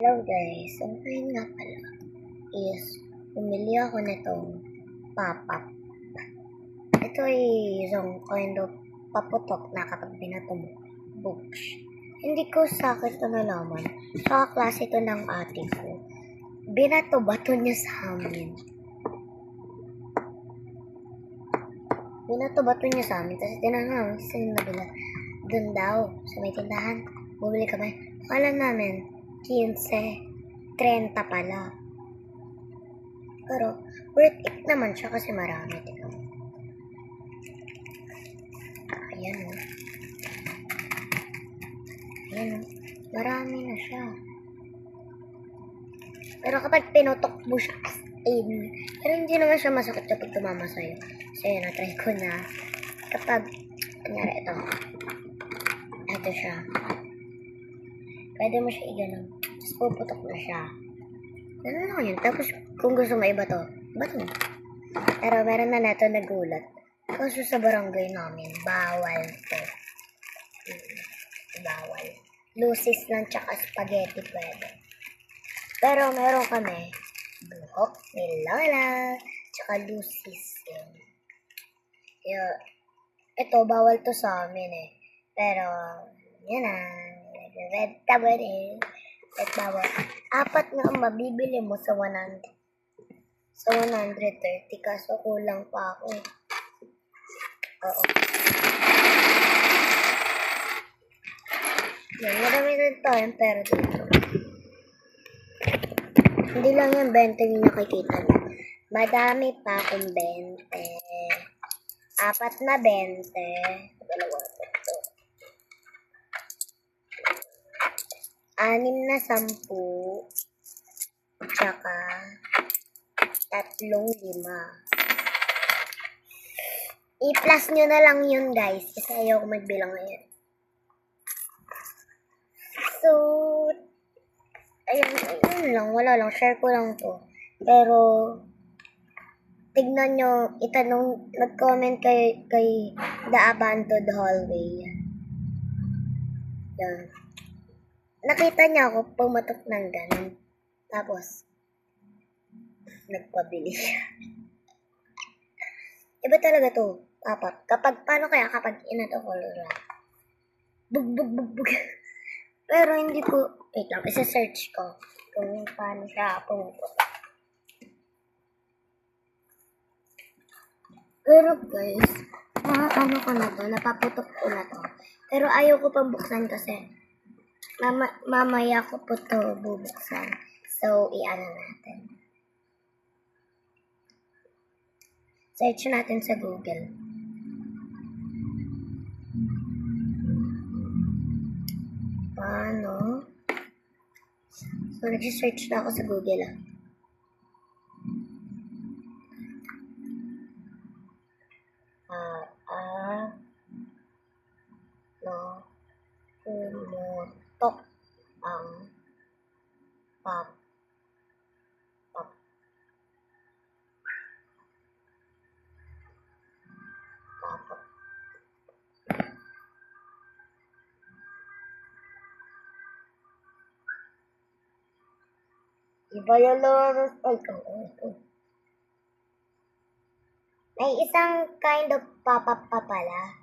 Hello guys, ang ngayon nga pala is bumili ako nitong pop-up. Ito ay isang kind of paputok na kapag binato mo. Books. Hindi ko sakit ito nalaman. Sa klase ito ng ate ko. Binato-bato niya sa amin. Binato-bato niya sa amin. Tapos tinanong namin saan nabila. Doon daw, sa may tindahan. Bumili kami. Akala namin, 15, 30 pala. Pero, worth it naman siya kasi marami. Tingnan. Ayan o. Ayan o. Marami na siya. Pero kapag pinutok mo siya as in, pero hindi naman siya masakit kapag tumama sa'yo. So, yun, na-try ko na. Kapag, kunyari ito. Ito siya. Pwede mo siya i-ganon. Tapos puputok na siya. Ganun lang yun. Tapos, kung gusto mo iba to, bato mo. Pero meron na nato nagulat. Kasi sa barangay namin, bawal to. Bawal. Lucis lang tsaka spaghetti pwede. Pero meron kami, buhok ni Lola, tsaka lucis yun. Kaya, ito, bawal to sa amin eh. Pero, yun na. Red table eh. Red bawal. Apat nga ang mabibili mo sa 100. Sa 130. Kaso kulang pa ako eh. Oo. Yan, marami din tayo pero dito. Hindi lang yan 20 yung nakikita niyo. Madami pa akong 20. Apat na 20. Dalawa. Anim na 10. Tsaka 3 5. I-plus nyo na lang yun guys. Kasi ayaw ko magbilang ngayon. So, ayun lang. Wala lang. Share ko lang to. Pero, tignan nyo. Itanong, nag-comment kay The Abandoned Hallway. Yan. Nakita niya ako pumatok ng ganun. Tapos, nagpabili siya. Iba talaga to. Apat. Paano kaya kapag inato ko lang? Bug. Pero hindi ko, wait lang, isa-search ko kung paano siya pumuputok. Pero guys, ano ko na to, napaputok ko na to. Pero ayaw ko pang buksan kasi mamaya ko po to bubuksan. So, i-ano natin. Search natin sa Google. Paano? So, nag-search na ako sa Google pumutok ang pop. Iba yung lorus. May isang kind of pop-up pa pala.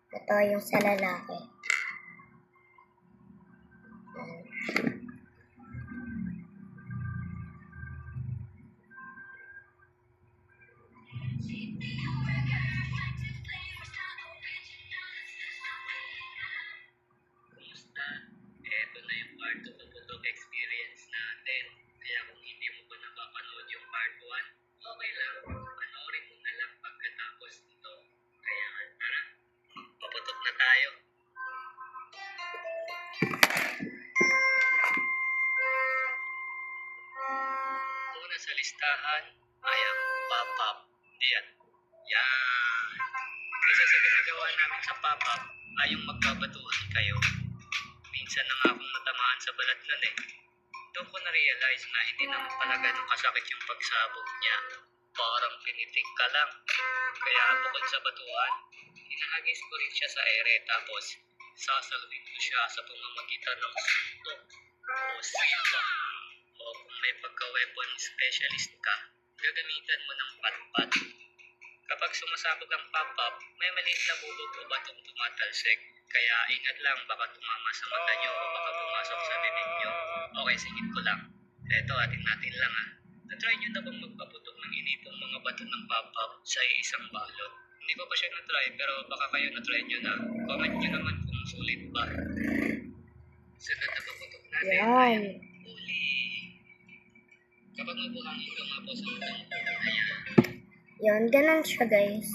Ito yung sa lalaki. Ito na yung part 2 paputok experience natin. Kaya kung hindi mo pa napapanood yung part 1, okay lang. Panoorin mo na lang pagkatapos nito. Kaya tara, paputok na tayo. Una sa listahan ay ang pop-up. Diyan. Yan. Isa sa ginagawa namin sa pop-up ay yung magkabatuhan kayo. Minsan na nga akong natamaan sa balat nun eh. Doon ko na-realize na hindi naman pala ganun kasakit yung pagsabog niya. Parang pinitik ka lang. Kaya bukod sa batuhan, hinahagis ko rin siya sa ere tapos sasalubin ko siya sa pamamagitan ng suntok o specialist ka, gagamitan mo ng patpat. Kapag sumasabog ang pop-up, may maliit na bubog o batong tumatalsik. Kaya ingat lang, baka tumama sa mata nyo o baka pumasok sa bibig nyo. Okay, singit ko lang. Eto, atin natin lang ah. Na-try nyo na bang magpaputok ng inipong mga bato ng pop-up sa isang balot? Hindi ko pa siya na-try, pero baka kayo na-try nyo na. Comment nyo naman kung sulit ba. Sunod na paputok natin ay Yan. ang huli. Kapag mabuhangin ka nga po sa utang mo, ayan. Yun, ganun siya guys.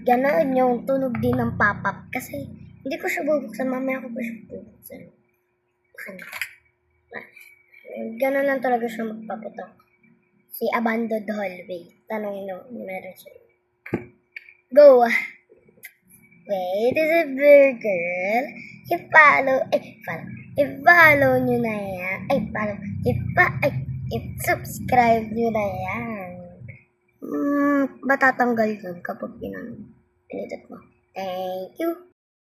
Ganun yung tunog din ng pop-up. Kasi hindi ko siya bubuksan. Mamaya ko pa siya bubuksan. Ganun lang talaga siya magpaputok. Si Abandoned Hallway. Tanong no, meron siya. Go! Wait, is a burger. I-follow nyo na yan. I-subscribe nyo na yan. Matatanggal yun kapag pinindot mo. Thank you.